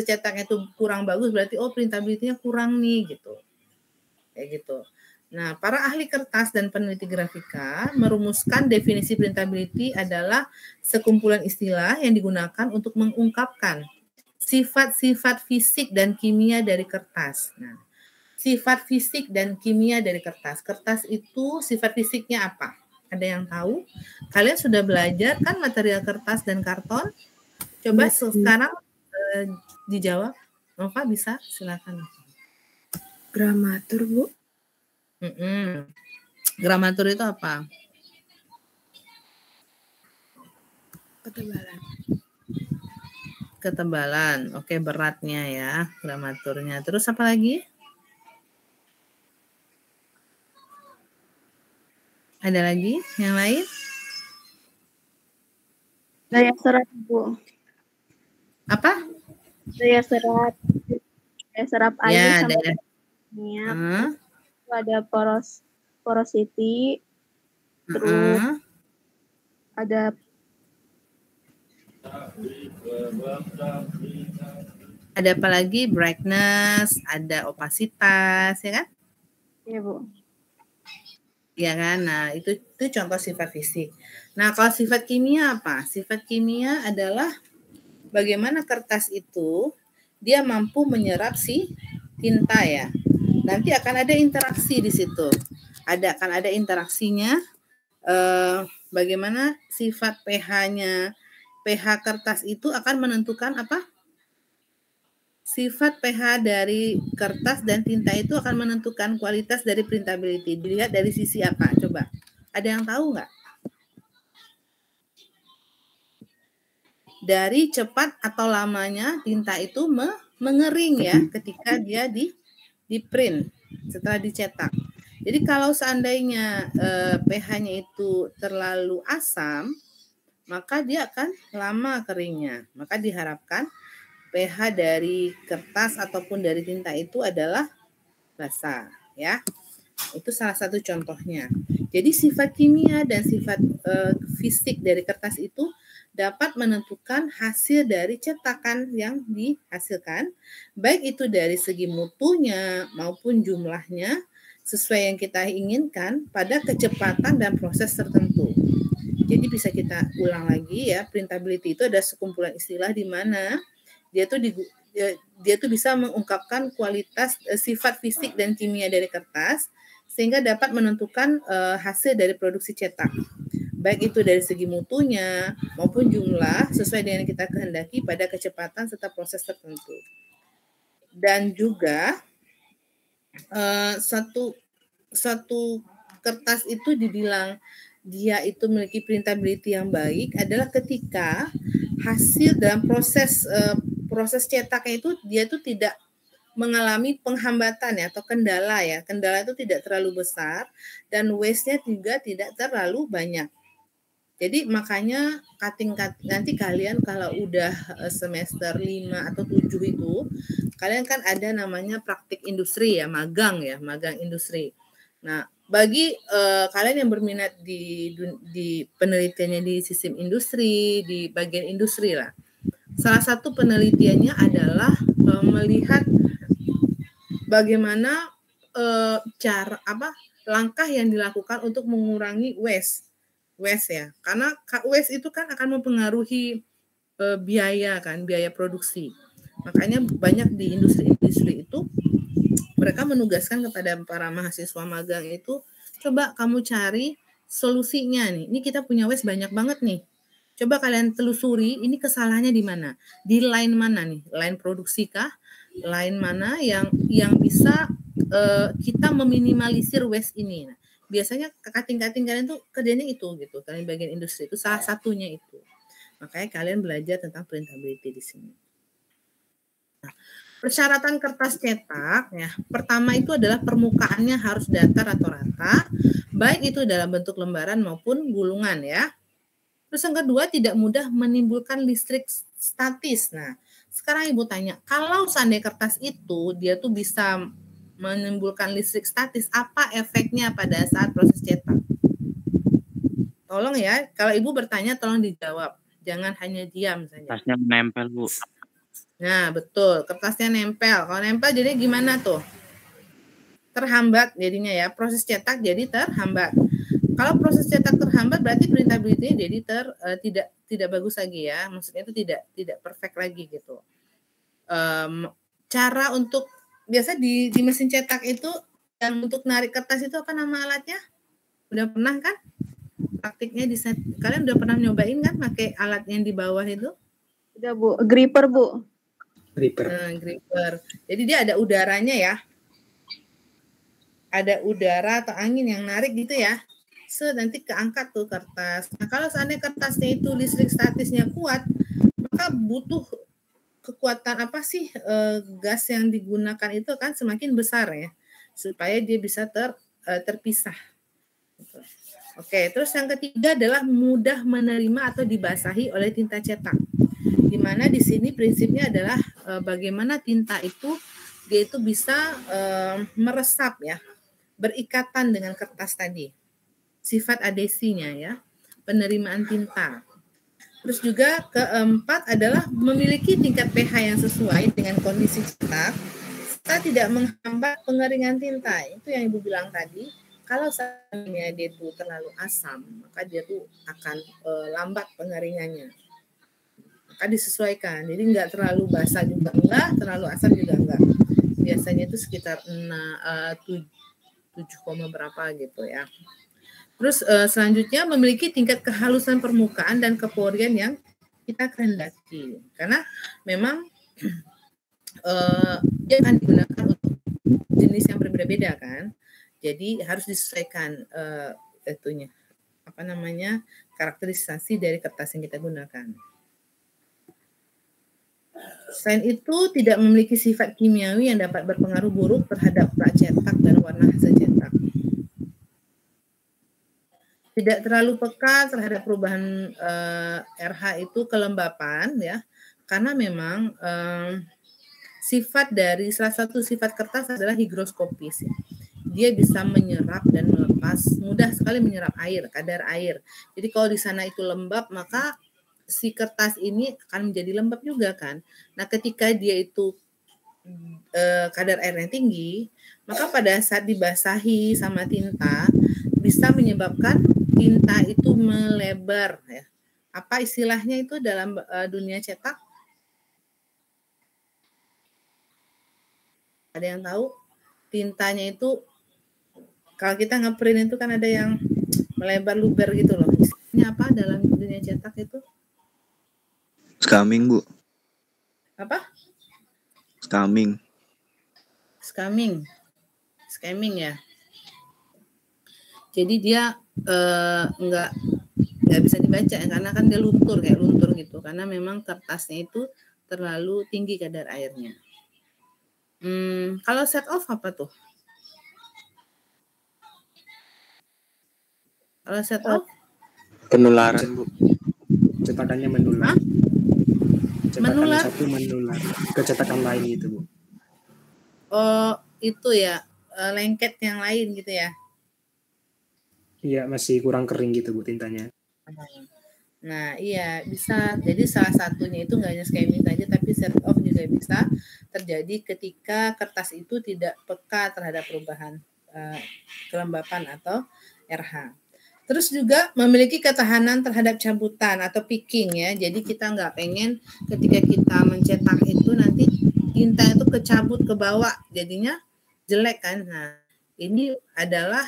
cetaknya itu kurang bagus, berarti oh printability-nya kurang nih gitu. Kayak gitu. Nah, para ahli kertas dan peneliti grafika merumuskan definisi printability adalah sekumpulan istilah yang digunakan untuk mengungkapkan sifat-sifat fisik dan kimia dari kertas. Nah, sifat fisik dan kimia dari kertas. Kertas itu sifat fisiknya apa? Ada yang tahu? Kalian sudah belajar kan material kertas dan karton? Coba sekarang dijawab. Nova bisa? Silakan. Gramatur, Bu. Gramatur itu apa? Ketebalan. Ketebalan. Oke, beratnya ya, gramaturnya. Terus apa lagi? Ada lagi yang lain? Daya serat, Bu. Apa? Daya serat. Daya serap air Ya, sama daya. Ada porosity. Terus ada apa lagi? Brightness, ada opasitas, ya kan? Iya, Bu. Ya kan? Nah, itu contoh sifat fisik. Nah, kalau sifat kimia apa? Sifat kimia adalah bagaimana kertas itu dia mampu menyerap si tinta ya. Nanti akan ada interaksi di situ. Akan ada interaksinya. Bagaimana sifat pH-nya? pH kertas itu akan menentukan apa? Sifat pH dari kertas dan tinta itu akan menentukan kualitas dari printability. Dilihat dari sisi apa? Coba. Ada yang tahu nggak? Dari cepat atau lamanya tinta itu mengering ya ketika dia di print setelah dicetak. Jadi kalau seandainya pH-nya itu terlalu asam, maka dia akan lama keringnya. Maka diharapkan pH dari kertas ataupun dari tinta itu adalah basah, ya. Itu salah satu contohnya. Jadi sifat kimia dan sifat fisik dari kertas itu dapat menentukan hasil dari cetakan yang dihasilkan, baik itu dari segi mutunya maupun jumlahnya, sesuai yang kita inginkan pada kecepatan dan proses tertentu. Jadi bisa kita ulang lagi ya, printability itu ada sekumpulan istilah di mana dia tuh bisa mengungkapkan kualitas sifat fisik dan kimia dari kertas sehingga dapat menentukan hasil dari produksi cetak, baik itu dari segi mutunya maupun jumlah sesuai dengan yang kita kehendaki pada kecepatan serta proses tertentu. Dan juga satu kertas itu dibilang dia itu memiliki printability yang baik adalah ketika hasil dalam proses cetaknya itu dia itu tidak mengalami penghambatan ya atau kendala ya. Kendala itu tidak terlalu besar dan waste-nya juga tidak terlalu banyak. Jadi makanya nanti kalian kalau udah semester 5 atau 7 itu kalian kan ada namanya praktik industri ya, magang industri. Nah, bagi kalian yang berminat di penelitiannya di sistem industri, di bagian industri lah. Salah satu penelitiannya adalah melihat bagaimana langkah yang dilakukan untuk mengurangi waste ya. Karena waste itu kan akan mempengaruhi biaya produksi. Makanya banyak di industri itu mereka menugaskan kepada para mahasiswa magang itu, coba kamu cari solusinya nih. Ini kita punya waste banyak banget nih. Coba kalian telusuri ini kesalahannya di mana? Di line mana nih? Line produksi kah? Line mana yang bisa kita meminimalisir waste ini? Nah, biasanya kating-kating kalian tuh kerjanya itu gitu. Kalian bagian industri itu salah satunya itu. Makanya kalian belajar tentang printability di sini. Nah, persyaratan kertas cetak ya, pertama itu adalah permukaannya harus datar atau rata, baik itu dalam bentuk lembaran maupun gulungan ya. Terus yang kedua, tidak mudah menimbulkan listrik statis. Nah, sekarang Ibu tanya, kalau seandainya kertas itu dia tuh bisa menimbulkan listrik statis, apa efeknya pada saat proses cetak? Tolong ya, kalau Ibu bertanya tolong dijawab. Jangan hanya diam saja. Kertasnya menempel, Bu. Nah, betul. Kertasnya nempel. Kalau nempel jadi gimana tuh? Terhambat jadinya ya. Proses cetak jadi terhambat. Kalau proses cetak terhambat berarti printability jadi tidak bagus lagi ya. Maksudnya itu tidak perfect lagi gitu. Cara untuk biasa di mesin cetak itu yang untuk narik kertas itu apa nama alatnya? Udah pernah kan? Praktiknya kalian udah pernah nyobain kan pakai alat yang di bawah itu? Udah Bu, gripper Bu. Gripper. Jadi dia ada udaranya ya. Ada udara atau angin yang narik gitu ya. Nanti keangkat tuh kertas. Nah, kalau seandainya kertasnya itu listrik statisnya kuat, maka butuh kekuatan apa sih gas yang digunakan itu kan semakin besar ya, supaya dia bisa terpisah. Oke, terus yang ketiga adalah mudah menerima atau dibasahi oleh tinta cetak. Di mana di sini prinsipnya adalah bagaimana tinta itu dia itu bisa meresap ya, berikatan dengan kertas tadi. Sifat adesinya ya, penerimaan tinta. Terus juga keempat adalah memiliki tingkat pH yang sesuai dengan kondisi cetak, serta tidak menghambat pengeringan tinta. Itu yang Ibu bilang tadi. Kalau seandainya dia itu terlalu asam, maka dia tuh akan lambat pengeringannya. Maka disesuaikan. Jadi nggak terlalu basah juga enggak, terlalu asam juga enggak. Biasanya itu sekitar 7, berapa gitu ya. Terus selanjutnya memiliki tingkat kehalusan permukaan dan keporian yang kita kehendaki. Karena memang dia akan digunakan untuk jenis yang berbeda-beda kan. Jadi harus disesuaikan itunya karakterisasi dari kertas yang kita gunakan. Selain itu tidak memiliki sifat kimiawi yang dapat berpengaruh buruk terhadap plat cetak dan warna hasil cetak. Tidak terlalu peka terhadap perubahan RH itu kelembapan ya, karena memang salah satu sifat kertas adalah higroskopis. Ya. Dia bisa menyerap dan melepas, mudah sekali menyerap kadar air. Jadi kalau di sana itu lembab, maka si kertas ini akan menjadi lembab juga kan. Nah, ketika dia itu kadar airnya tinggi, maka pada saat dibasahi sama tinta bisa menyebabkan tinta itu melebar ya. Apa istilahnya itu dalam dunia cetak? Ada yang tahu? Tintanya itu kalau kita ngeprint itu kan ada yang melebar-luber gitu loh. Istilahnya apa dalam dunia cetak itu? Scamming, Bu. Apa? Scamming ya. Jadi dia nggak bisa dibaca ya, karena kan dia luntur gitu, karena memang kertasnya itu terlalu tinggi kadar airnya. Kalau set off apa tuh? Kalau set off? Penularan, Bu. Cetakannya menular. Hah? Cetakan satu menular ke cetakan lain gitu, Bu. Oh, itu ya, lengket yang lain gitu ya? Iya, masih kurang kering gitu, Bu, tintanya. Nah, iya, bisa. Jadi salah satunya itu nggak hanya scamming saja, tapi set off juga bisa terjadi ketika kertas itu tidak peka terhadap perubahan kelembapan atau RH. Terus juga memiliki ketahanan terhadap cabutan atau picking ya. Jadi kita nggak pengen ketika kita mencetak itu nanti tinta itu kecabut ke bawah, jadinya jelek kan. Nah, ini adalah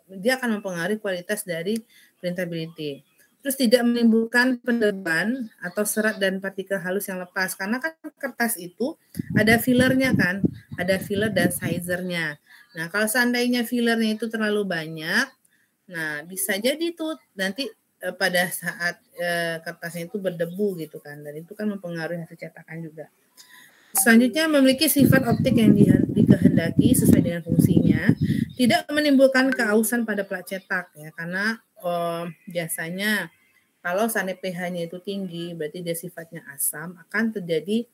dia akan mempengaruhi kualitas dari printability. Terus tidak menimbulkan pendeban atau serat dan partikel halus yang lepas. Karena kan kertas itu ada fillernya kan, ada filler dan sizernya. Nah, kalau seandainya fillernya itu terlalu banyak, nah, bisa jadi tuh nanti pada saat kertasnya itu berdebu gitu kan, dan itu kan mempengaruhi hasil cetakan juga. Selanjutnya memiliki sifat optik yang dikehendaki sesuai dengan fungsinya, tidak menimbulkan keausan pada plat cetak ya, karena biasanya kalau seandainya pH-nya itu tinggi, berarti dia sifatnya asam, akan terjadi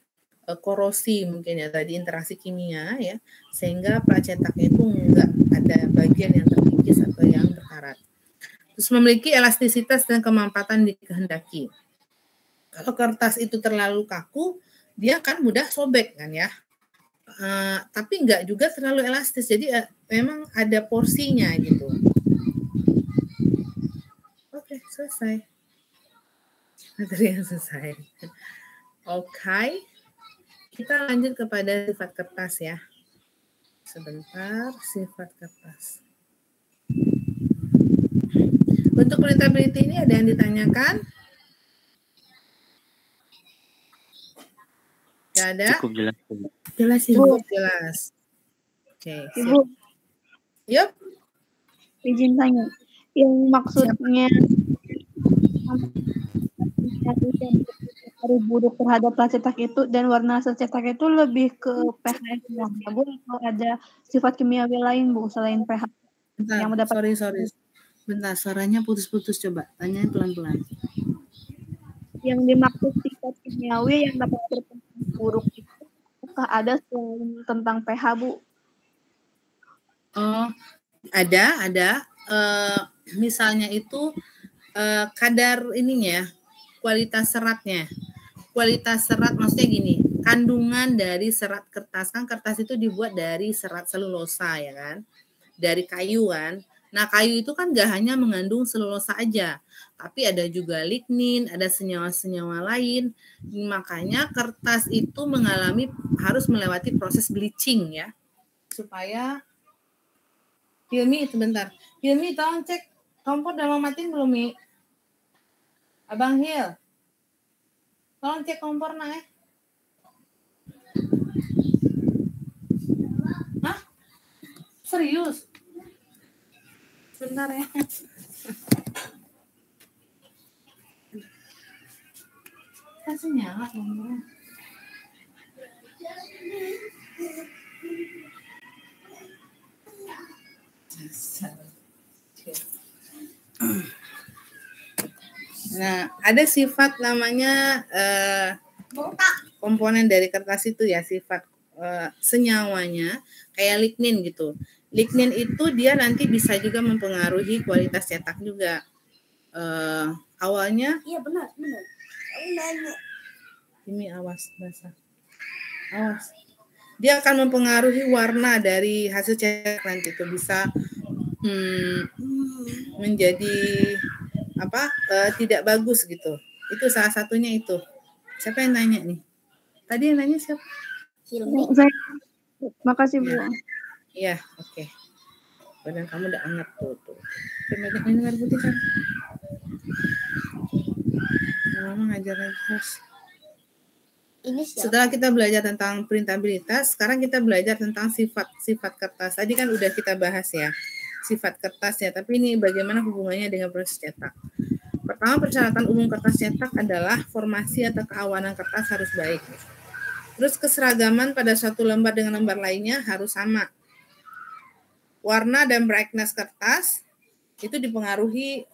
korosi mungkin ya tadi, interaksi kimia ya, sehingga plat cetaknya itu enggak ada bagian yang terkikis atau yang berkarat. Terus memiliki elastisitas dan kemampatan dikehendaki. Kalau kertas itu terlalu kaku, dia akan mudah sobek kan ya. Tapi enggak juga terlalu elastis. Jadi memang ada porsinya gitu. Oke, selesai. Materi yang selesai. Oke. Kita lanjut kepada sifat kertas ya. Sebentar, sifat kertas. Untuk printability ini ada yang ditanyakan? Tidak ada? Cukup jelas. Jelas Ibu. Cukup jelas. Oke. Ibu, Yup. izin tanya. Yang maksudnya hari buruk terhadap plat cetak itu dan warna hasil cetak itu lebih ke pH yang Bu, atau ada sifat kimiawi lain Bu selain pH? Bentar, Yang mendapat sorry. Bentar, suaranya putus-putus, coba tanyain pelan-pelan. yang dimaksud sifat kimiawi yang dapat berpengaruh buruk itu apakah ada selain tentang pH Bu? Oh, ada. Misalnya itu kadar ininya, kualitas seratnya. Kualitas serat maksudnya gini, kandungan dari serat kertas, kan kertas itu dibuat dari serat selulosa ya kan, dari kayu kan. Nah kayu itu kan gak hanya mengandung selulosa aja, tapi ada juga lignin, ada senyawa-senyawa lain. Makanya kertas itu harus melewati proses bleaching ya, supaya Hilmi sebentar. Hilmi tolong cek kompor udah mau matiin belum Mi? Abang Hil, tolong cek kompor naik. Hah? Serius? Sebentar ya. Kasih nyala kompornya. Nah, ada sifat namanya komponen dari kertas itu ya, sifat senyawanya kayak lignin gitu. Lignin itu dia nanti bisa juga mempengaruhi kualitas cetak juga. Awalnya Iya benar. ini awas basah. Awas. Dia akan mempengaruhi warna dari hasil cetak nanti itu bisa menjadi tidak bagus gitu. Itu salah satunya itu. Siapa yang nanya nih? Tadi yang nanya siapa? Makasih Bu. Iya, oke. Badan kamu udah hangat tuh. Banyak minum air putih kan? Mama ngajar lagi terus. Setelah kita belajar tentang printabilitas, sekarang kita belajar tentang sifat kertas. Tadi kan udah kita bahas ya, sifat kertasnya. Tapi ini bagaimana hubungannya dengan proses cetak. Pertama, persyaratan umum kertas cetak adalah formasi atau keawanan kertas harus baik. Terus keseragaman pada suatu lembar dengan lembar lainnya harus sama. Warna dan brightness kertas itu dipengaruhi,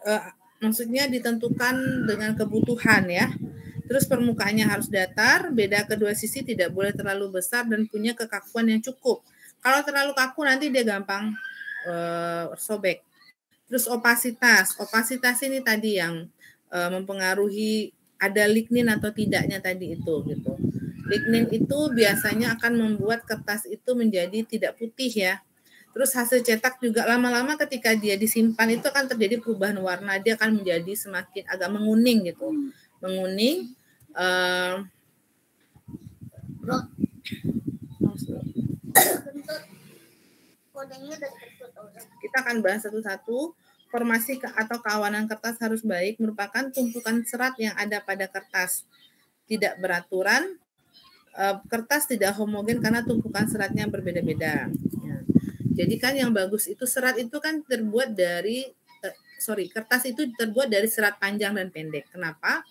maksudnya ditentukan dengan kebutuhan ya. Terus permukaannya harus datar, beda kedua sisi tidak boleh terlalu besar dan punya kekakuan yang cukup. Kalau terlalu kaku nanti dia gampang sobek. Terus opasitas ini tadi yang mempengaruhi ada lignin atau tidaknya tadi itu gitu. Lignin itu biasanya akan membuat kertas itu menjadi tidak putih ya. Terus hasil cetak juga lama-lama ketika dia disimpan itu akan terjadi perubahan warna, dia akan menjadi semakin agak menguning gitu. Menguning. Kita akan bahas satu-satu. Formasi atau keawanan kertas harus baik merupakan tumpukan serat yang ada pada kertas. Tidak beraturan, kertas tidak homogen karena tumpukan seratnya berbeda-beda. Ya. Jadi kan yang bagus itu serat itu kan terbuat dari kertas itu terbuat dari serat panjang dan pendek. Kenapa?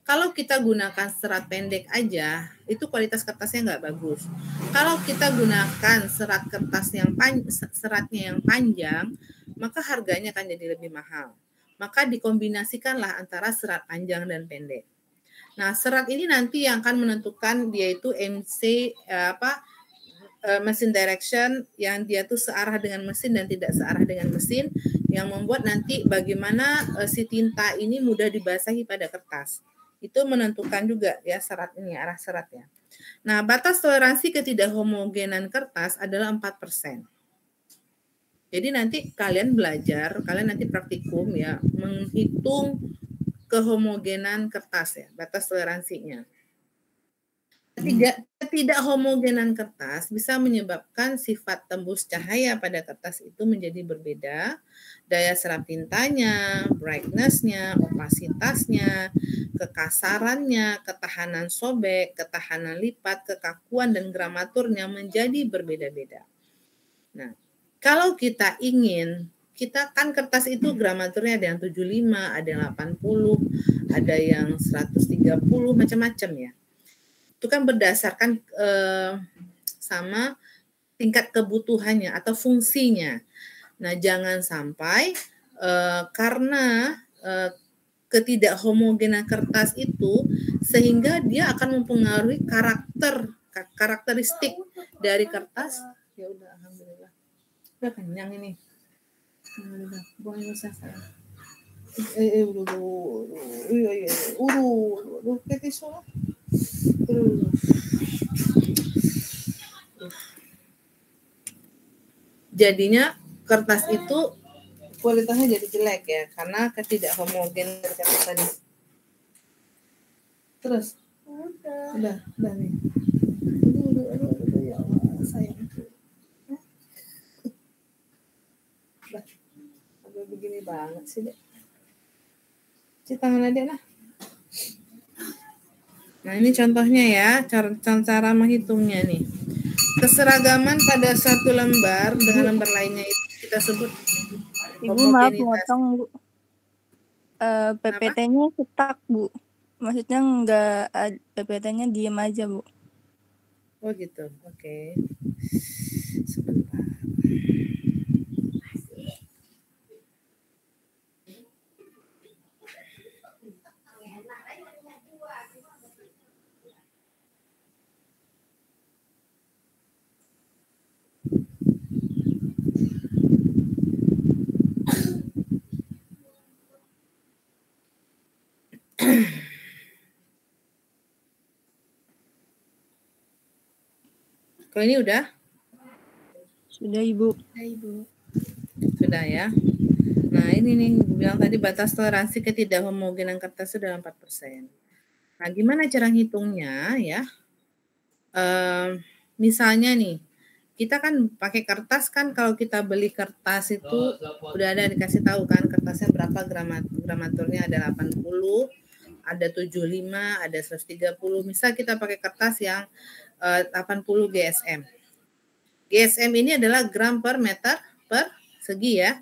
Kalau kita gunakan serat pendek aja, itu kualitas kertasnya nggak bagus. Kalau kita gunakan serat kertas seratnya yang panjang, maka harganya akan jadi lebih mahal. Maka dikombinasikanlah antara serat panjang dan pendek. Nah, serat ini nanti yang akan menentukan dia itu mesin direction, yang dia tuh searah dengan mesin dan tidak searah dengan mesin, yang membuat nanti bagaimana si tinta ini mudah dibasahi pada kertas. Itu menentukan juga ya serat ini, arah seratnya. Nah, batas toleransi ketidakhomogenan kertas adalah 4%. Jadi nanti kalian belajar, kalian nanti praktikum ya, menghitung kehomogenan kertas ya, batas toleransinya. Ketidakhomogenan kertas bisa menyebabkan sifat tembus cahaya pada kertas itu menjadi berbeda, daya serap tintanya, brightness-nya, opasitasnya, kekasarannya, ketahanan sobek, ketahanan lipat, kekakuan, dan gramaturnya menjadi berbeda-beda. Nah, kalau kita ingin, kita kan kertas itu gramaturnya ada yang 75, ada yang 80, ada yang 130, macam-macam ya. Itu kan berdasarkan sama tingkat kebutuhannya atau fungsinya. Nah, jangan sampai karena ketidakhomogenan kertas itu sehingga dia akan mempengaruhi karakteristik dari kertas. Ya udah, alhamdulillah. Udah kenyang ini. Alhamdulillah. Buang usah saya. Jadinya kertas itu kualitasnya jadi jelek ya karena ketidakhomogen kertas tadi. Terus udah nih. Aduh, ya Allah, sayang. Udah. Agak begini banget sih, Dek. Cuci tangan aja lah. Nah, ini contohnya ya, cara menghitungnya nih. Keseragaman pada satu lembar dengan lembar lainnya itu kita sebut Ibu maaf potong, Bu. PPT-nya stuck, Bu. Maksudnya enggak, PPT-nya diem aja, Bu. Oh gitu, oke. Sebentar. Kalau ini udah? Sudah, Ibu. Sudah ya. Nah, ini nih bilang tadi batas toleransi ketidakhomogenan kertas itu adalah 4%. Nah, gimana cara ngitungnya ya? Misalnya nih, kita kan pakai kertas kan kalau kita beli kertas itu udah ada dikasih tahu kan kertasnya berapa gramaturnya ada 80, ada 75, ada 130. Misal kita pakai kertas yang 80 GSM. GSM ini adalah gram per meter per segi ya.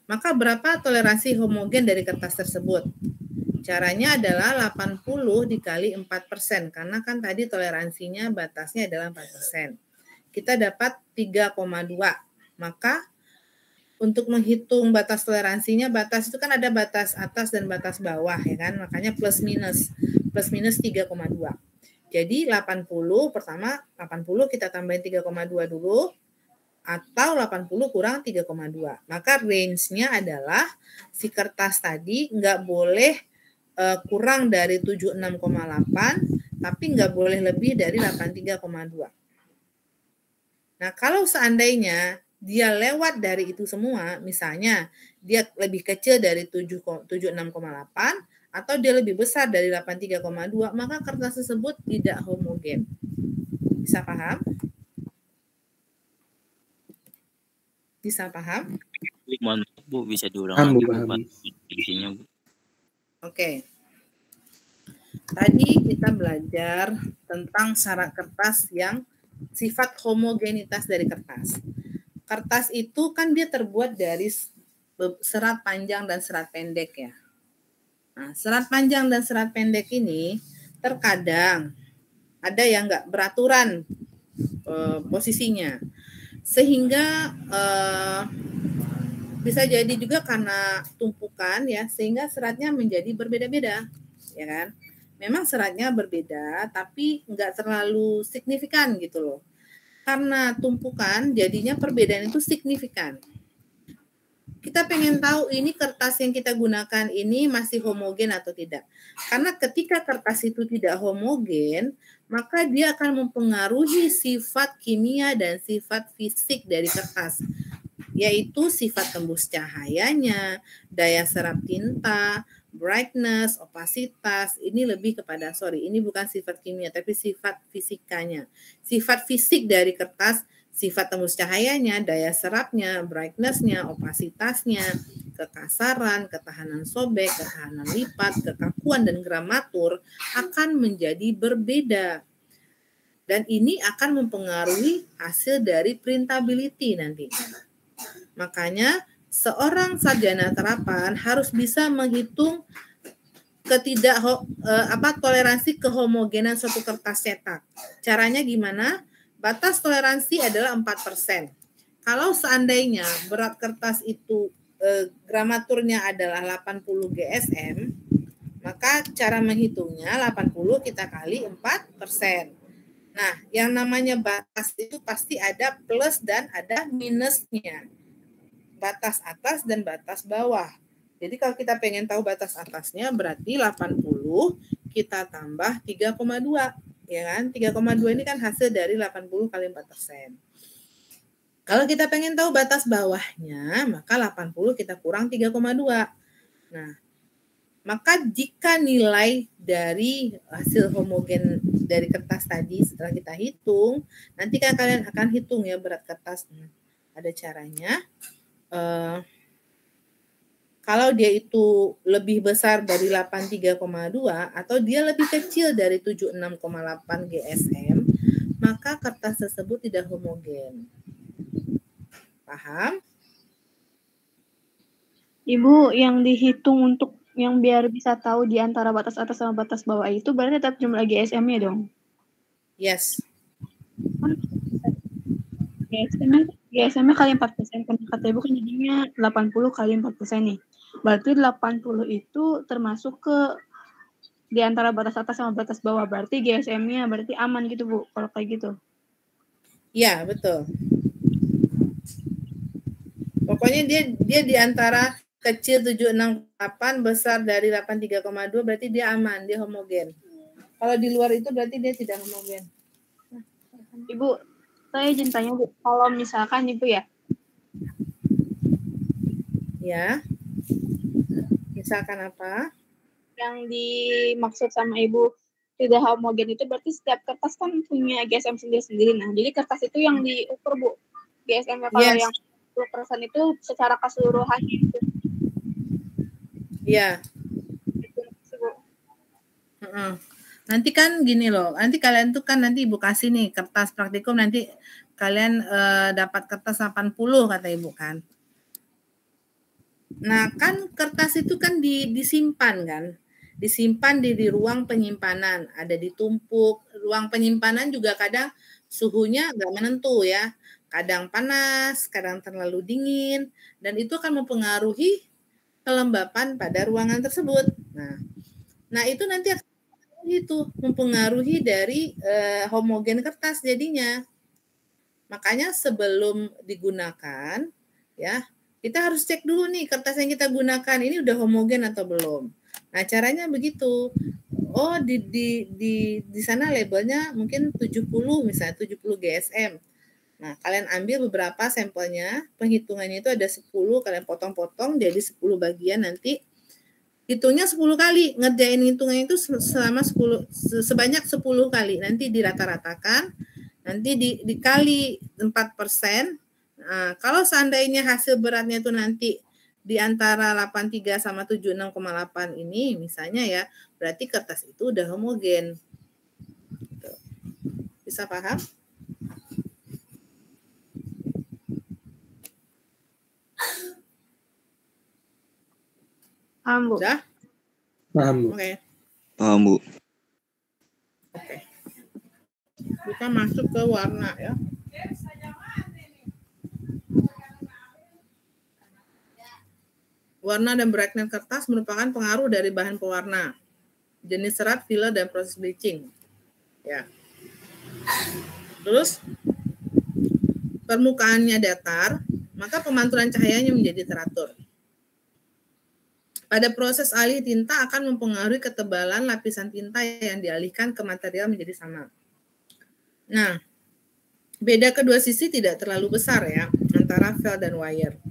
Maka berapa toleransi homogen dari kertas tersebut? Caranya adalah 80 dikali 4%, karena kan tadi toleransinya batasnya adalah 4%. Kita dapat 3,2. Maka untuk menghitung batas toleransinya, batas itu kan ada batas atas dan batas bawah ya kan, makanya plus minus 3,2. Jadi 80 pertama 80 kita tambahin 3,2 dulu, atau 80 kurang 3,2. Maka range-nya adalah si kertas tadi nggak boleh kurang dari 76,8, tapi nggak boleh lebih dari 83,2. Nah, kalau seandainya dia lewat dari itu semua, misalnya dia lebih kecil dari 76,8 atau dia lebih besar dari 83,2, maka kertas tersebut tidak homogen. Bisa paham? Bisa paham? Mohon Bu, bisa diulang lagi Bu, isinya Bu. Oke. Tadi kita belajar tentang syarat kertas yang sifat homogenitas dari kertas. Kertas itu kan dia terbuat dari serat panjang dan serat pendek ya. Nah, serat panjang dan serat pendek ini terkadang ada yang nggak beraturan posisinya. Sehingga bisa jadi juga karena tumpukan ya, sehingga seratnya menjadi berbeda-beda, ya kan? Memang seratnya berbeda, tapi nggak terlalu signifikan gitu loh. Karena tumpukan, jadinya perbedaan itu signifikan. Kita pengen tahu ini kertas yang kita gunakan ini masih homogen atau tidak. Karena ketika kertas itu tidak homogen, maka dia akan mempengaruhi sifat kimia dan sifat fisik dari kertas, yaitu sifat tembus cahayanya, daya serap tinta, brightness, opasitas. Ini lebih kepada, ini bukan sifat kimia, tapi sifat fisikanya. Sifat fisik dari kertas, sifat tembus cahayanya, daya serapnya, brightness-nya, opasitasnya, kekasaran, ketahanan sobek, ketahanan lipat, kekakuan, dan gramatur akan menjadi berbeda. Dan ini akan mempengaruhi hasil dari printability nanti. Makanya seorang sarjana terapan harus bisa menghitung toleransi kehomogenan suatu kertas cetak. Caranya gimana? Batas toleransi adalah 4%. Kalau seandainya berat kertas itu gramaturnya adalah 80 GSM, maka cara menghitungnya 80 kita kali 4%. Nah, yang namanya batas itu pasti ada plus dan ada minusnya. Batas atas dan batas bawah. Jadi kalau kita pengen tahu batas atasnya berarti 80 kita tambah 3,2. Ya kan? 3,2 ini kan hasil dari 80 kali 4%. Kalau kita pengen tahu batas bawahnya, maka 80 kita kurang 3,2. Nah, maka jika nilai dari hasil homogen dari kertas tadi setelah kita hitung, nanti kan kalian akan hitung ya berat kertas. Ada caranya. Kalau dia itu lebih besar dari 83,2 atau dia lebih kecil dari 76,8 GSM, maka kertas tersebut tidak homogen. Paham? Ibu, yang dihitung untuk yang biar bisa tahu di antara batas atas sama batas bawah itu berarti tetap jumlah GSM-nya dong? Yes. GSM-nya kali 4%, kan kata Ibu kan jadinya 80 kali 4% nih. Berarti 80 itu termasuk ke di antara batas atas sama batas bawah. Berarti GSM-nya berarti aman gitu, Bu, kalau kayak gitu. Iya, betul. Pokoknya dia di antara kecil 768, besar dari 83,2 berarti dia aman, dia homogen. Kalau di luar itu berarti dia tidak homogen. Ibu, saya izin tanya, Bu, kalau misalkan Ibu ya. Ya. Misalkan apa? Yang dimaksud sama Ibu tidak homogen itu berarti setiap kertas kan punya GSM sendiri-sendiri. Nah, jadi kertas itu yang diukur, Bu. GSM-nya kalau yang 10% itu secara keseluruhan itu. Iya. Nanti kan gini loh, nanti kalian tuh kan nanti Ibu kasih nih kertas praktikum, nanti kalian dapat kertas 80 kata Ibu kan. Nah kan kertas itu kan disimpan kan, disimpan di ruang penyimpanan, ada ditumpuk. Ruang penyimpanan juga kadang suhunya nggak menentu ya, kadang panas, kadang terlalu dingin, dan itu akan mempengaruhi kelembapan pada ruangan tersebut. Nah itu nanti akan itu mempengaruhi dari homogen kertas jadinya. Makanya sebelum digunakan ya kita harus cek dulu nih kertas yang kita gunakan ini udah homogen atau belum. Nah caranya begitu. Oh di sana labelnya mungkin 70 misalnya 70 GSM. Nah kalian ambil beberapa sampelnya, penghitungannya itu ada 10, kalian potong-potong jadi 10 bagian, nanti hitungnya 10 kali, ngerjain hitungannya itu selama sebanyak 10 kali, nanti dirata-ratakan, nanti dikali 4%. Nah, kalau seandainya hasil beratnya itu nanti di antara 83 sama 76,8 ini misalnya ya, berarti kertas itu udah homogen. Bisa paham? Paham, Bu? Udah? Paham, Bu. Oke. Paham, Bu. Oke. Kita masuk ke warna ya. Warna dan brightness kertas merupakan pengaruh dari bahan pewarna, jenis serat, filler, dan proses bleaching. Ya. Terus permukaannya datar, maka pemantulan cahayanya menjadi teratur. Pada proses alih tinta akan mempengaruhi ketebalan lapisan tinta yang dialihkan ke material menjadi sama. Nah, beda kedua sisi tidak terlalu besar ya antara felt dan wire.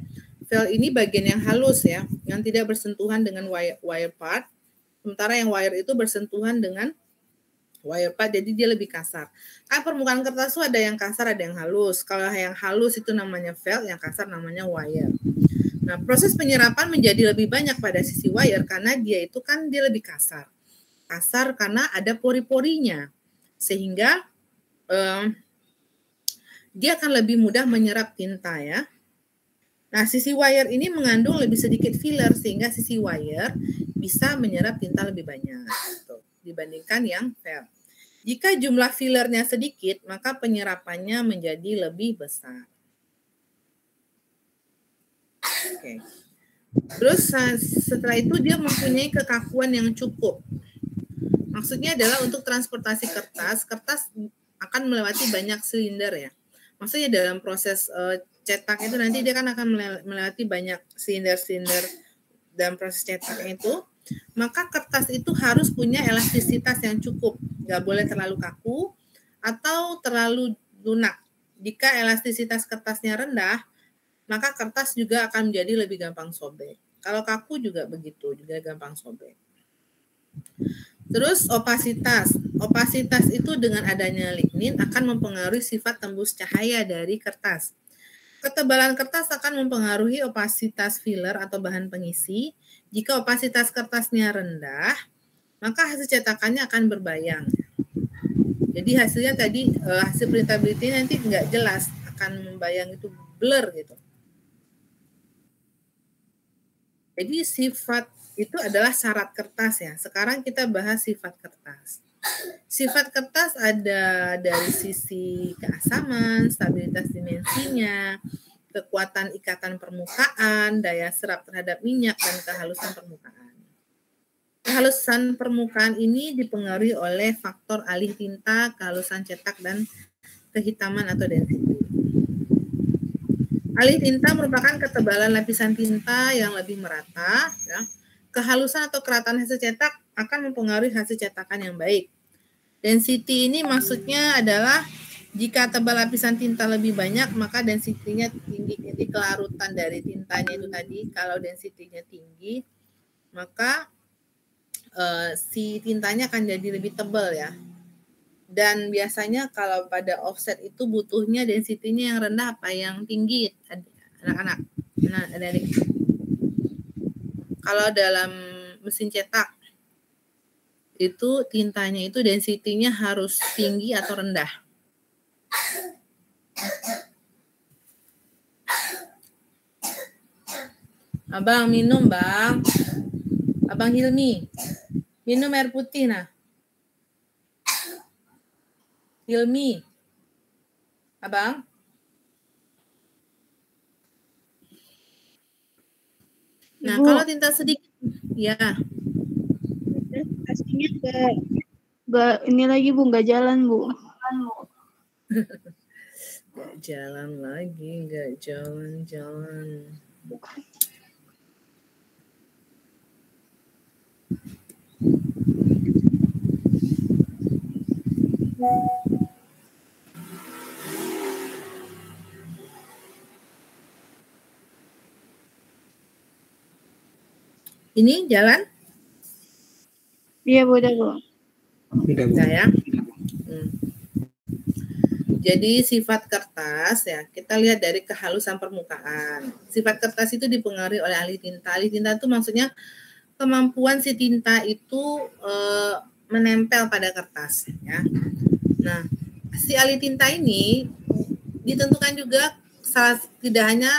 Felt ini bagian yang halus ya, yang tidak bersentuhan dengan wire part, sementara yang wire itu bersentuhan dengan wire part, jadi dia lebih kasar. Kan permukaan kertas itu ada yang kasar, ada yang halus. Kalau yang halus itu namanya felt, yang kasar namanya wire. Nah, proses penyerapan menjadi lebih banyak pada sisi wire karena dia itu kan dia lebih kasar. Kasar karena ada pori-porinya, sehingga dia akan lebih mudah menyerap tinta ya. Nah, sisi wire ini mengandung lebih sedikit filler sehingga sisi wire bisa menyerap tinta lebih banyak gitu, dibandingkan yang felt. Jika jumlah fillernya sedikit, maka penyerapannya menjadi lebih besar. Oke. Terus setelah itu dia mempunyai kekakuan yang cukup. Maksudnya adalah untuk transportasi kertas akan melewati banyak silinder ya. Maksudnya dalam proses cetak itu nanti dia kan akan melewati banyak silinder-silinder dalam proses cetaknya itu. Maka kertas itu harus punya elastisitas yang cukup, nggak boleh terlalu kaku atau terlalu lunak. Jika elastisitas kertasnya rendah, maka kertas juga akan menjadi lebih gampang sobek. Kalau kaku juga begitu, juga gampang sobek. Terus opasitas. Opasitas itu dengan adanya lignin akan mempengaruhi sifat tembus cahaya dari kertas. Ketebalan kertas akan mempengaruhi opasitas filler atau bahan pengisi. Jika opasitas kertasnya rendah, maka hasil cetakannya akan berbayang. Jadi hasilnya tadi, hasil printability nanti nggak jelas, akan membayang itu blur gitu. Jadi sifat itu adalah syarat kertas ya. Sekarang kita bahas sifat kertas. Sifat kertas ada dari sisi keasaman, stabilitas dimensinya, kekuatan ikatan permukaan, daya serap terhadap minyak, dan kehalusan permukaan. Kehalusan permukaan ini dipengaruhi oleh faktor alih tinta, kehalusan cetak, dan kehitaman atau density. Alih tinta merupakan ketebalan lapisan tinta yang lebih merata. Ya. Kehalusan atau kerataan hasil cetak akan mempengaruhi hasil cetakan yang baik. Density ini maksudnya adalah jika tebal lapisan tinta lebih banyak, maka density-nya tinggi. Jadi kelarutan dari tintanya itu tadi, kalau density-nya tinggi, maka si tintanya akan jadi lebih tebal ya. Dan biasanya kalau pada offset itu butuhnya density-nya yang rendah apa yang tinggi, anak-anak. Nah, adik-adik. Kalau dalam mesin cetak, itu tintanya itu density-nya harus tinggi atau rendah. Abang minum, Bang. Abang Hilmi. Minum air putih, nah. Hilmi. Abang. Nah, Ibu, kalau tinta sedikit, ya. aslinya enggak ini lagi Bu, enggak jalan Bu. Nggak jalan lagi, nggak jalan-jalan. Ini jalan? Iya Bu, udah Bu. Udah ya. Jadi sifat kertas ya, kita lihat dari kehalusan permukaan. Sifat kertas itu dipengaruhi oleh alih tinta. Alih tinta itu maksudnya kemampuan si tinta itu menempel pada kertas ya. Nah, si alih tinta ini ditentukan juga tidak hanya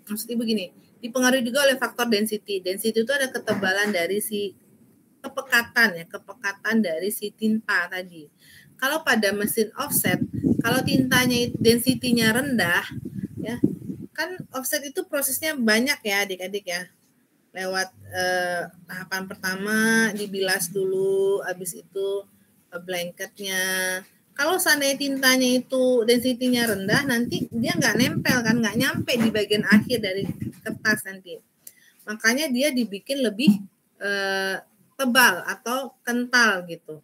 maksudnya begini, dipengaruhi juga oleh faktor density. Density itu ada ketebalan dari si kepekatan dari si tinta tadi. Kalau pada mesin offset, kalau tintanya density-nya rendah, ya kan offset itu prosesnya banyak ya adik-adik ya. Lewat tahapan pertama dibilas dulu, habis itu blanketnya. Kalau seandainya tintanya itu density-nya rendah, nanti dia nggak nempel kan, nggak nyampe di bagian akhir dari kertas nanti. Makanya dia dibikin lebih tebal atau kental gitu.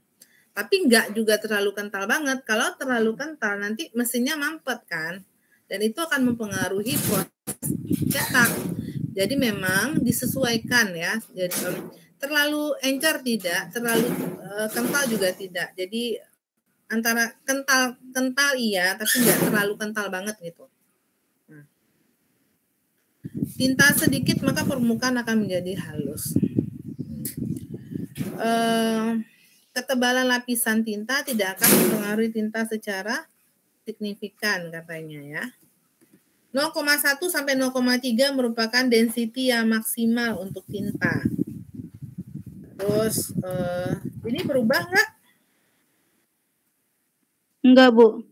Tapi nggak juga terlalu kental banget. Kalau terlalu kental nanti mesinnya mampet kan. Dan itu akan mempengaruhi proses cetak. Jadi memang disesuaikan ya. Jadi terlalu encer tidak, terlalu kental juga tidak. Jadi antara kental iya, tapi nggak terlalu kental banget gitu. Nah. Tinta sedikit maka permukaan akan menjadi halus. Ketebalan lapisan tinta tidak akan mempengaruhi tinta secara signifikan katanya ya. 0,1 sampai 0,3 merupakan density yang maksimal untuk tinta. Terus ini berubah nggak? Enggak, Bu.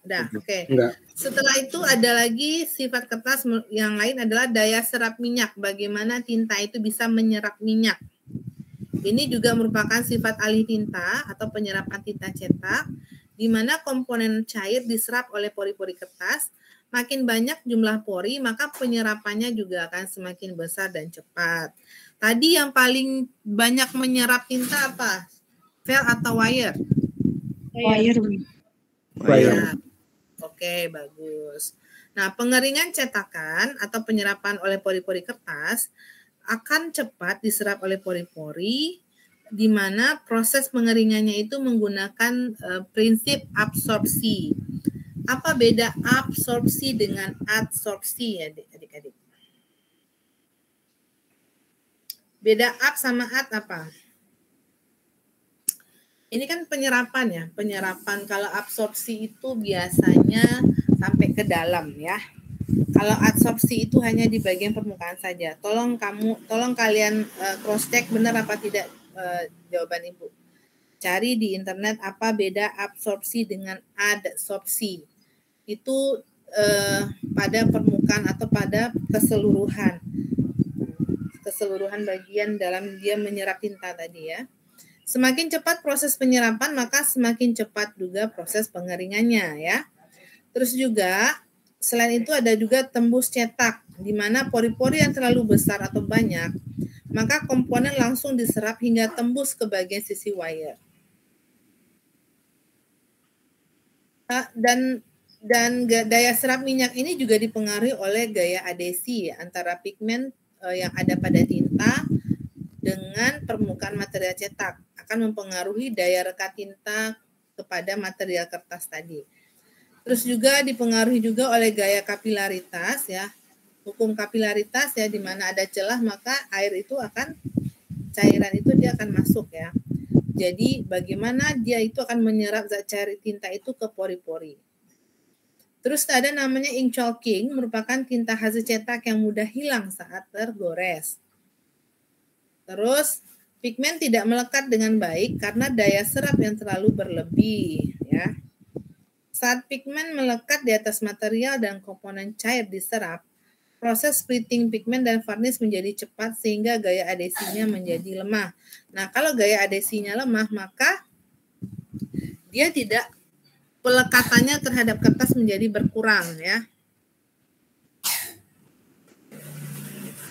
Udah, oke. Enggak. Setelah itu ada lagi sifat kertas yang lain adalah daya serap minyak. Bagaimana tinta itu bisa menyerap minyak. Ini juga merupakan sifat alih tinta atau penyerapan tinta cetak, di mana komponen cair diserap oleh pori-pori kertas. Makin banyak jumlah pori, maka penyerapannya juga akan semakin besar dan cepat. Tadi yang paling banyak menyerap tinta apa? Vel atau wire? Wire. Wire. Oke, bagus. Nah, pengeringan cetakan atau penyerapan oleh pori-pori kertas akan cepat diserap oleh pori-pori, di mana proses pengeringannya itu menggunakan prinsip absorpsi. Apa beda absorpsi dengan adsorpsi ya adik-adik? Beda ab sama ad apa? Ini kan penyerapan ya, penyerapan. Kalau absorpsi itu biasanya sampai ke dalam ya. Kalau adsorpsi itu hanya di bagian permukaan saja. Tolong kalian cross check benar apa tidak jawaban Ibu. Cari di internet apa beda absorpsi dengan adsorpsi. Itu pada permukaan atau pada keseluruhan bagian dalam dia menyerap tinta tadi ya. Semakin cepat proses penyerapan maka semakin cepat juga proses pengeringannya ya. Terus juga selain itu ada juga tembus cetak, di mana pori-pori yang terlalu besar atau banyak, maka komponen langsung diserap hingga tembus ke bagian sisi wire. Dan daya serap minyak ini juga dipengaruhi oleh gaya adhesi antara pigmen yang ada pada tinta dengan permukaan material cetak, akan mempengaruhi daya rekat tinta kepada material kertas tadi. Terus juga dipengaruhi juga oleh gaya kapilaritas ya. Hukum kapilaritas ya, di mana ada celah maka air itu akan, cairan itu dia akan masuk ya. Jadi bagaimana dia itu akan menyerap zat cair tinta itu ke pori-pori. Terus ada namanya ink chalking, merupakan tinta hasil cetak yang mudah hilang saat tergores. Terus pigmen tidak melekat dengan baik karena daya serap yang terlalu berlebih ya. Saat pigmen melekat di atas material dan komponen cair diserap, proses splitting pigmen dan varnish menjadi cepat sehingga gaya adhesinya menjadi lemah. Nah, kalau gaya adhesinya lemah, maka dia tidak, pelekatannya terhadap kertas menjadi berkurang ya.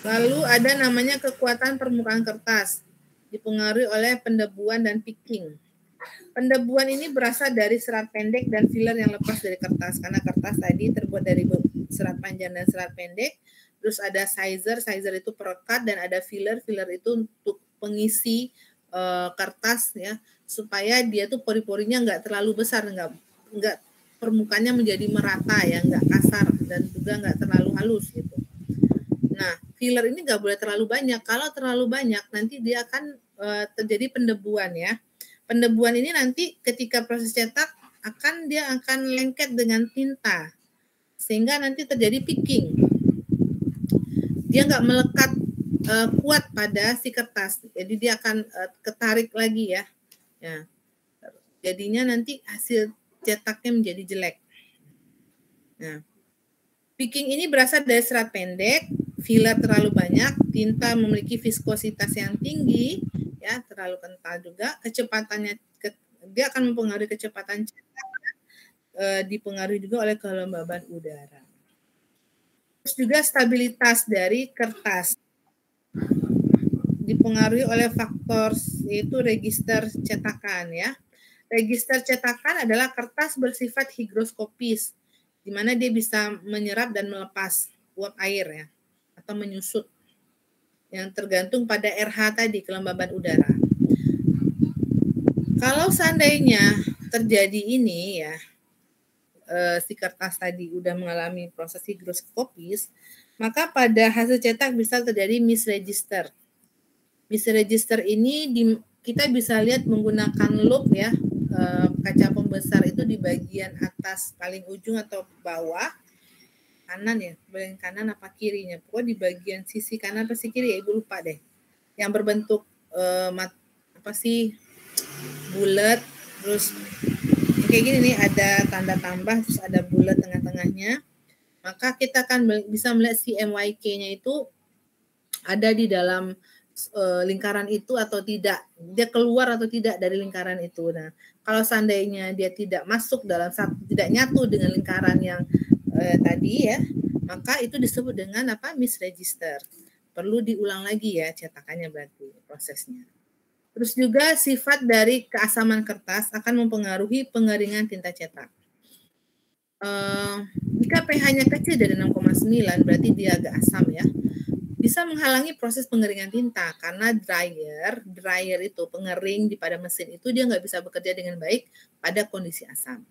Lalu ada namanya kekuatan permukaan kertas, dipengaruhi oleh pendebuan dan picking. Pendebuan ini berasal dari serat pendek dan filler yang lepas dari kertas, karena kertas tadi terbuat dari serat panjang dan serat pendek. Terus ada sizer itu perekat, dan ada filler itu untuk pengisi kertas ya, supaya dia tuh pori-porinya nggak terlalu besar, nggak permukaannya menjadi merata ya, nggak kasar dan juga nggak terlalu halus gitu. Nah, filler ini nggak boleh terlalu banyak. Kalau terlalu banyak nanti dia akan terjadi pendebuan ya. Pendebuan ini nanti ketika proses cetak dia akan lengket dengan tinta, sehingga nanti terjadi picking. Dia nggak melekat kuat pada si kertas, jadi dia akan ketarik lagi ya. Jadinya nanti hasil cetaknya menjadi jelek. Nah, picking ini berasal dari serat pendek, filler terlalu banyak, tinta memiliki viskositas yang tinggi, ya terlalu kental juga, kecepatannya dia akan mempengaruhi kecepatan cetak, dipengaruhi juga oleh kelembaban udara. Terus juga stabilitas dari kertas dipengaruhi oleh faktor yaitu register cetakan ya. Register cetakan adalah kertas bersifat higroskopis, di mana dia bisa menyerap dan melepas uap air ya, atau menyusut, yang tergantung pada RH tadi, kelembaban udara. Kalau seandainya terjadi ini ya, si kertas tadi udah mengalami proses higroskopis, maka pada hasil cetak bisa terjadi misregister. Misregister ini kita bisa lihat menggunakan loupe ya, kaca pembesar itu di bagian atas paling ujung atau bawah kanan ya, bagian kanan apa kirinya, pokoknya di bagian sisi kanan apa sisi kiri ya, Ibu lupa deh, yang berbentuk bulat, terus kayak gini nih, ada tanda tambah, terus ada bulat tengah-tengahnya, maka kita akan bisa melihat si MYK-nya itu ada di dalam lingkaran itu atau tidak, dia keluar atau tidak dari lingkaran itu. Nah, kalau seandainya dia tidak masuk dalam tidak nyatu dengan lingkaran yang tadi ya, maka itu disebut dengan apa? Misregister. Perlu diulang lagi ya cetakannya berarti prosesnya. Terus juga sifat dari keasaman kertas akan mempengaruhi pengeringan tinta cetak. Jika pH-nya kecil dari 6,9 berarti dia agak asam ya. Bisa menghalangi proses pengeringan tinta karena dryer itu pengering pada mesin itu dia nggak bisa bekerja dengan baik pada kondisi asam.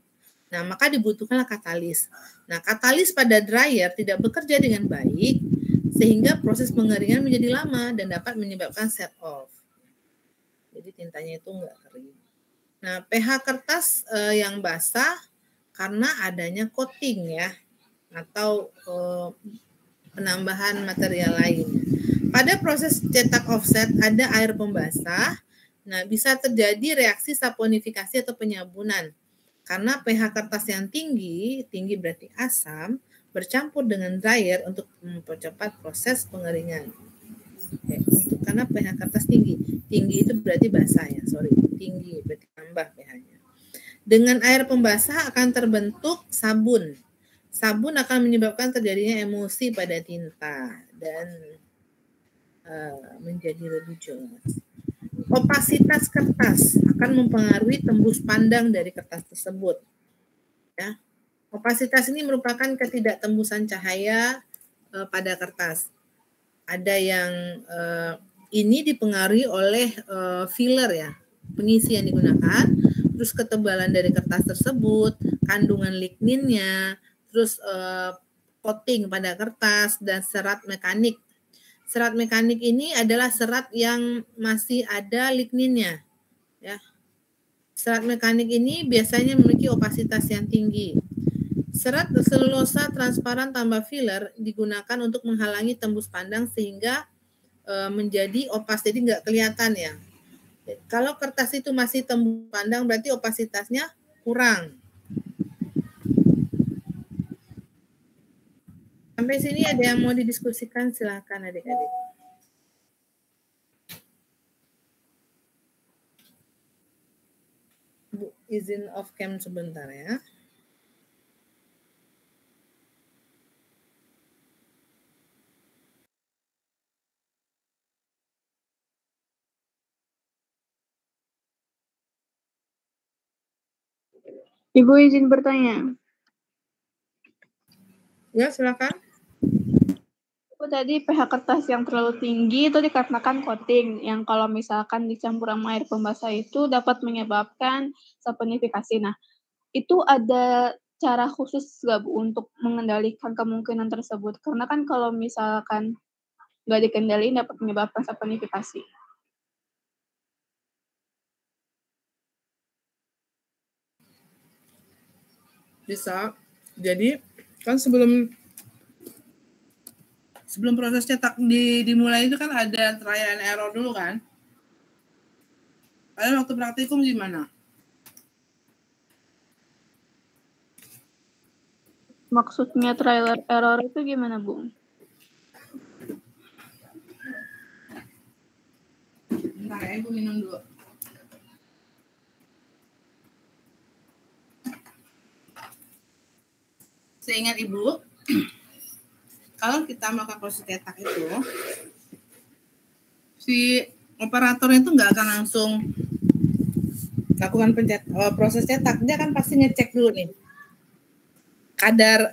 Nah, maka dibutuhkanlah katalis. Nah, katalis pada dryer tidak bekerja dengan baik sehingga proses pengeringan menjadi lama dan dapat menyebabkan set off. Jadi tintanya itu nggak kering. Nah, pH kertas yang basah karena adanya coating ya atau penambahan material lain. Pada proses cetak offset ada air pembasah. Nah, bisa terjadi reaksi saponifikasi atau penyabunan. Karena pH kertas yang tinggi berarti asam, bercampur dengan dryer untuk mempercepat proses pengeringan. Oke, karena pH kertas tinggi itu berarti basah ya, tinggi berarti tambah pH-nya. Dengan air pembasah akan terbentuk sabun. Sabun akan menyebabkan terjadinya emulsi pada tinta dan menjadi lebih jelas. Opasitas kertas akan mempengaruhi tembus pandang dari kertas tersebut. Ya. Opasitas ini merupakan ketidaktembusan cahaya pada kertas. Ada yang ini dipengaruhi oleh filler ya, pengisi yang digunakan, terus ketebalan dari kertas tersebut, kandungan ligninnya, terus coating pada kertas dan serat mekanik. Serat mekanik ini adalah serat yang masih ada ligninnya. Ya. Serat mekanik ini biasanya memiliki opasitas yang tinggi. Serat selulosa transparan tambah filler digunakan untuk menghalangi tembus pandang sehingga menjadi opas, jadi nggak kelihatan ya. Kalau kertas itu masih tembus pandang berarti opasitasnya kurang. Sampai sini ada yang mau didiskusikan, silakan adik-adik. Bu, izin off cam sebentar ya. Ibu izin bertanya. Ya, silakan. Tadi pH kertas yang terlalu tinggi itu dikarenakan coating yang kalau misalkan dicampur sama air pembasah itu dapat menyebabkan saponifikasi. Nah, itu ada cara khusus nggak Bu untuk mengendalikan kemungkinan tersebut? Karena kan kalau misalkan nggak dikendaliin dapat menyebabkan saponifikasi. Bisa. Jadi kan sebelum proses cetak dimulai itu kan ada trial and error dulu kan. Kalian waktu praktikum gimana? Maksudnya trial and error itu gimana, Bu? Bentar ya, Ibu minum dulu. Seingat Ibu, kalau kita melakukan proses cetak itu, si operatornya itu nggak akan langsung lakukan proses cetak, dia kan pasti ngecek dulu nih kadar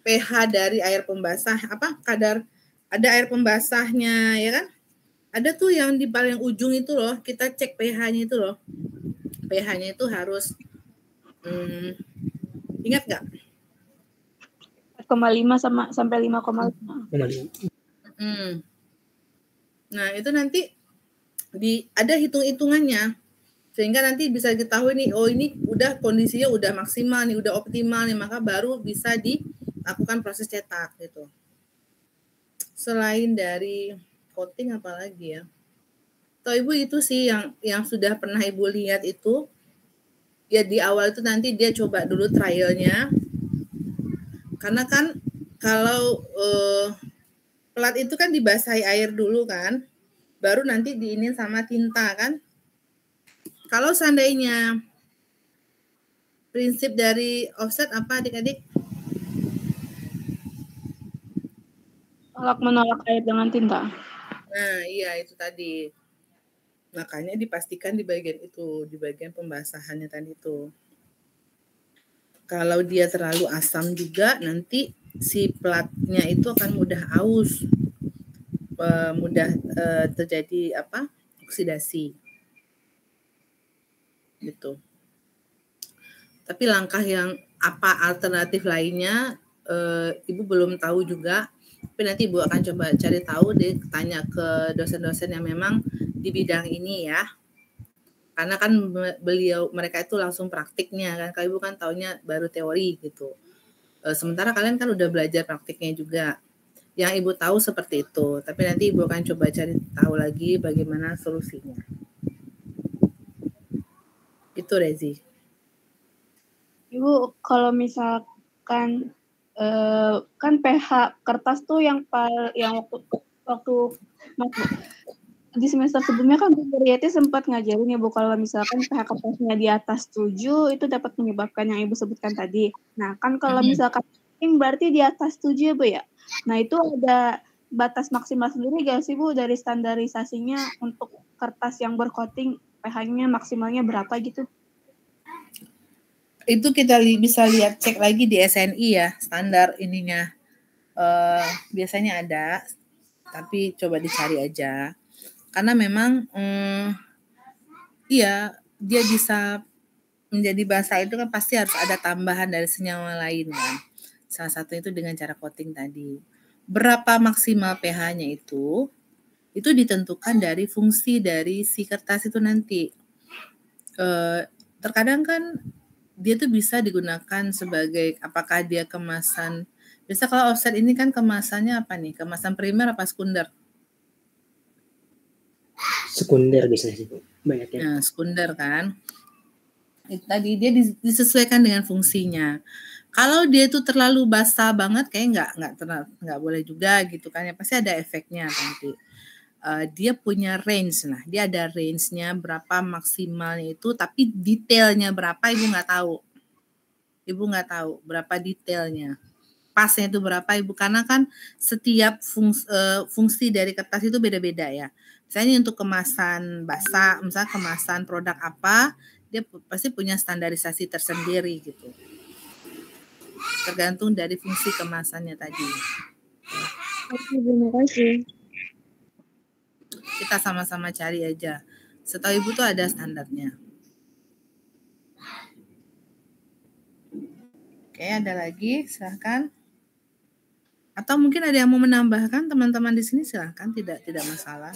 pH dari air pembasah, kadar ada air pembasahnya ya kan? Ada tuh yang di paling ujung itu loh, kita cek pH-nya itu loh. pH-nya itu harus ingat nggak? 4,5 sampai 5,5. Nah, itu nanti ada hitung-hitungannya. Sehingga nanti bisa diketahui nih, oh ini udah kondisinya udah maksimal nih, udah optimal nih, maka baru bisa dilakukan proses cetak gitu. Selain dari coating apalagi ya? Toh Ibu itu sih yang sudah pernah Ibu lihat itu, ya di awal itu nanti dia coba dulu trialnya. Karena kan kalau plat itu kan dibasahi air dulu kan, baru nanti diinin sama tinta kan. Kalau seandainya prinsip dari offset apa adik-adik? Menolak air dengan tinta. Nah, iya itu tadi. Makanya dipastikan di bagian itu, di bagian pembasahannya tadi itu. Kalau dia terlalu asam juga, nanti si platnya itu akan mudah aus, mudah terjadi oksidasi. Gitu. Tapi langkah yang alternatif lainnya Ibu belum tahu juga, tapi nanti Ibu akan coba cari tahu deh, tanya ke dosen-dosen yang memang di bidang ini ya. Karena kan mereka itu langsung praktiknya kan, kalau Ibu kan taunya baru teori gitu. Sementara kalian kan udah belajar praktiknya juga. Yang Ibu tahu seperti itu, tapi nanti Ibu akan coba cari tahu lagi bagaimana solusinya. Itu Rezi. Ibu, kalau misalkan kan pH kertas tuh yang waktu di semester sebelumnya kan Bu Riyati sempat ngajarin ya Bu, kalau misalkan pH kertasnya di atas 7 itu dapat menyebabkan yang Ibu sebutkan tadi. Nah, kan kalau misalkan berarti di atas 7 ya Bu ya. Nah, itu ada batas maksimal sendiri gak sih Bu dari standarisasinya untuk kertas yang bercoating pH-nya maksimalnya berapa gitu? Itu kita bisa lihat, cek lagi di SNI ya, standar ininya. Biasanya ada, tapi coba dicari aja. Karena memang iya, dia bisa menjadi basah itu kan pasti harus ada tambahan dari senyawa lain kan. Salah satu itu dengan cara coating tadi. Berapa maksimal pH-nya itu ditentukan dari fungsi dari si kertas itu nanti. Terkadang kan dia tuh bisa digunakan sebagai apakah dia kemasan. Biasa kalau offset ini kan kemasannya apa nih? Kemasan primer apa sekunder? Sekunder biasanya sih, banyaknya. Nah, sekunder kan. Itu tadi dia disesuaikan dengan fungsinya. Kalau dia itu terlalu basah banget, kayak nggak boleh juga gitu kan ya. Pasti ada efeknya nanti. Dia punya range, nah dia ada range-nya berapa maksimalnya itu, tapi detailnya berapa Ibu nggak tahu. Ibu nggak tahu berapa detailnya. Pasnya itu berapa Ibu, karena kan setiap fungsi dari kertas itu beda-beda ya. Misalnya untuk kemasan basah, misalnya kemasan produk apa, dia pasti punya standarisasi tersendiri gitu. Tergantung dari fungsi kemasannya tadi. Terima kasih. Kita sama-sama cari aja. Setahu Ibu tuh ada standarnya. Oke, ada lagi, silahkan. Atau mungkin ada yang mau menambahkan teman-teman di sini, silahkan, tidak masalah.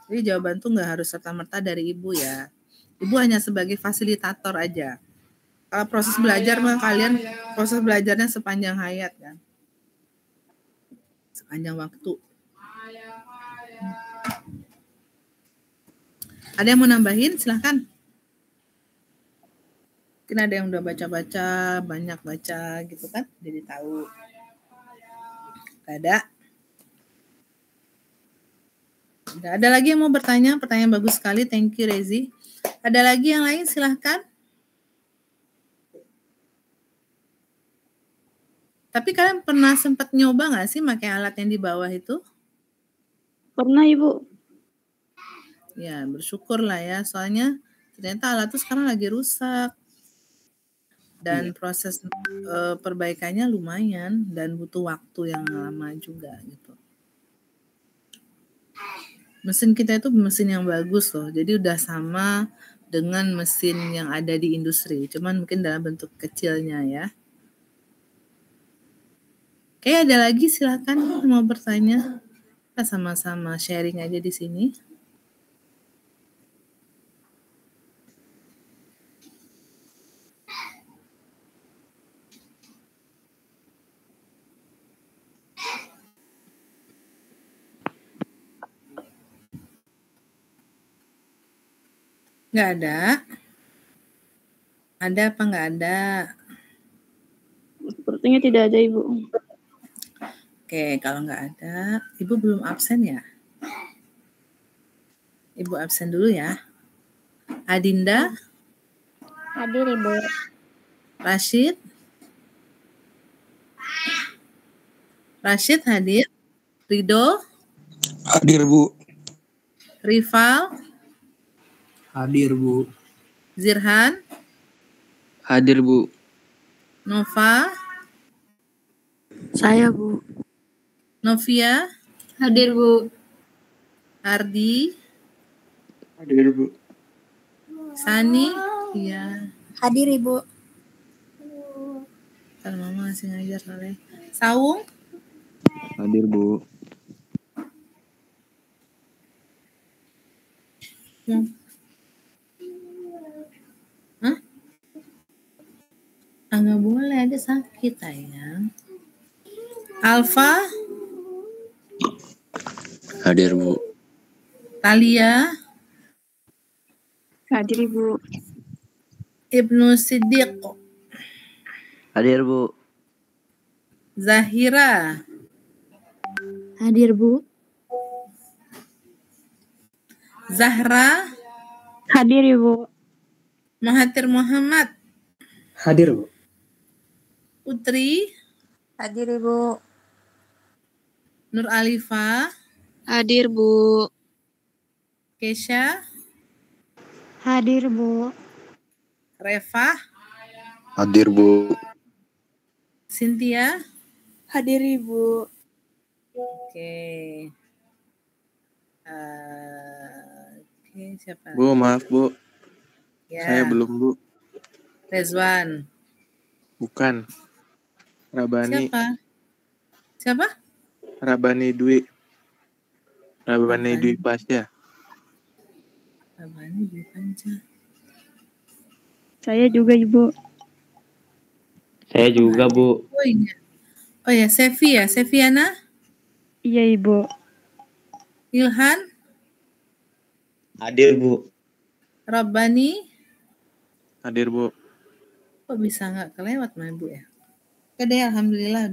Jadi jawaban tuh nggak harus serta-merta dari Ibu ya. Ibu hanya sebagai fasilitator aja. Kalau proses belajar mah kalian proses belajarnya sepanjang hayat kan. Sepanjang waktu. Ada yang mau nambahin? Silahkan. Mungkin ada yang udah baca-baca, banyak baca gitu kan, jadi tahu. Ada lagi yang mau bertanya? Pertanyaan bagus sekali, thank you Rezi. Ada lagi yang lain? Silahkan. Tapi kalian pernah sempat nyoba nggak sih pakai alat yang di bawah itu? Pernah Ibu. Ya, bersyukur lah ya, soalnya Ternyata alat tuh sekarang lagi rusak. Dan proses perbaikannya lumayan dan butuh waktu yang lama juga gitu. Mesin kita itu mesin yang bagus loh. Jadi udah sama dengan mesin yang ada di industri. Cuman mungkin dalam bentuk kecilnya ya. Oke, ada lagi silakan mau bertanya. Kita sama-sama sharing aja di sini. Nggak ada? Ada apa nggak ada? Sepertinya tidak ada, Ibu. Oke, kalau nggak ada, Ibu belum absen ya? Ibu absen dulu ya. Adinda? Hadir, Ibu. Rashid? Rashid hadir? Rido? Hadir, Bu. Rival? Hadir, Bu. Zirhan? Hadir, Bu. Nova? Saya, Bu. Novia? Hadir, Bu. Ardi? Hadir, Bu. Sani? Iya. Hadir, Ibu. Kalau mama masih ngajar soalnya. Saung? Hadir, Bu. Hah? Nggak boleh, ada sakit sayang. Alfa? Hadir, Bu. Talia? Hadir, Ibu. Ibnu Siddiq? Hadir, Bu. Zahira? Hadir, Bu. Zahra? Hadir, Ibu. Mahathir Muhammad? Hadir, Bu. Putri? Hadir, Ibu. Nur Alifa? Hadir, Bu. Kesha? Hadir, Bu. Reva? Hadir, Bu. Cynthia? Hadir, Ibu. Oke. Oke, siapa? Bu, maaf, Bu. Ya. Saya belum, Bu. Rezwan. Bukan. Rabani. Siapa? Siapa? Rabani Dwi. Rabani Dwi Pasya. Rabani Dwi Panca. Saya juga, Ibu. Saya juga, Bu. Oh iya. Oh ya, Sevi ya, Seviana? Iya, Ibu. Ilhan? Hadir, Bu. Rabbani? Hadir, Bu. Kok bisa nggak kelewat mah Bu ya? Oke deh, alhamdulillah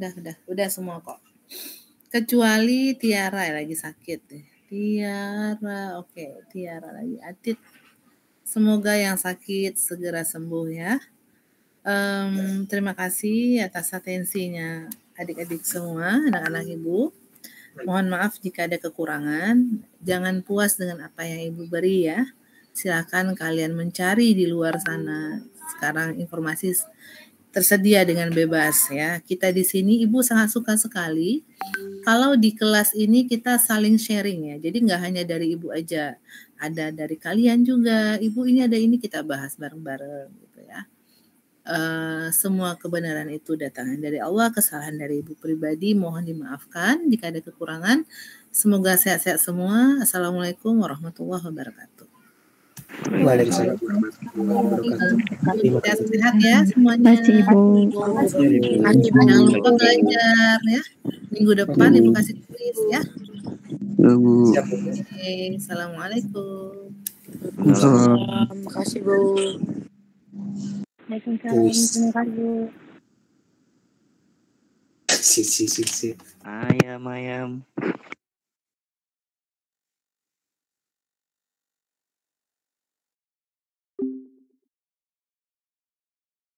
udah semua kok. Kecuali Tiara lagi sakit deh. Tiara, oke, Tiara lagi. Atit, semoga yang sakit segera sembuh ya. Terima kasih atas atensinya adik-adik semua, anak-anak Ibu. Mohon maaf jika ada kekurangan. Jangan puas dengan apa yang Ibu beri ya. Silakan kalian mencari di luar sana. Sekarang informasi tersedia dengan bebas ya. Kita di sini Ibu sangat suka sekali kalau di kelas ini kita saling sharing ya. Jadi nggak hanya dari Ibu aja, ada dari kalian juga. Ibu ini ada ini kita bahas bareng-bareng gitu ya. Semua kebenaran itu datangnya dari Allah, kesalahan dari Ibu pribadi mohon dimaafkan jika ada kekurangan. Semoga sehat-sehat semua. Assalamualaikum warahmatullahi wabarakatuh. Waalaikumsalam warahmatullahi wabarakatuh. Sehat ya semuanya. Jangan lupa belajar ya. Minggu depan Ibu kasih tulis ya. Oke, assalamualaikum. Terima kasih, Bu. Waalaikumsalam. Terima kasih. Si. Ayam.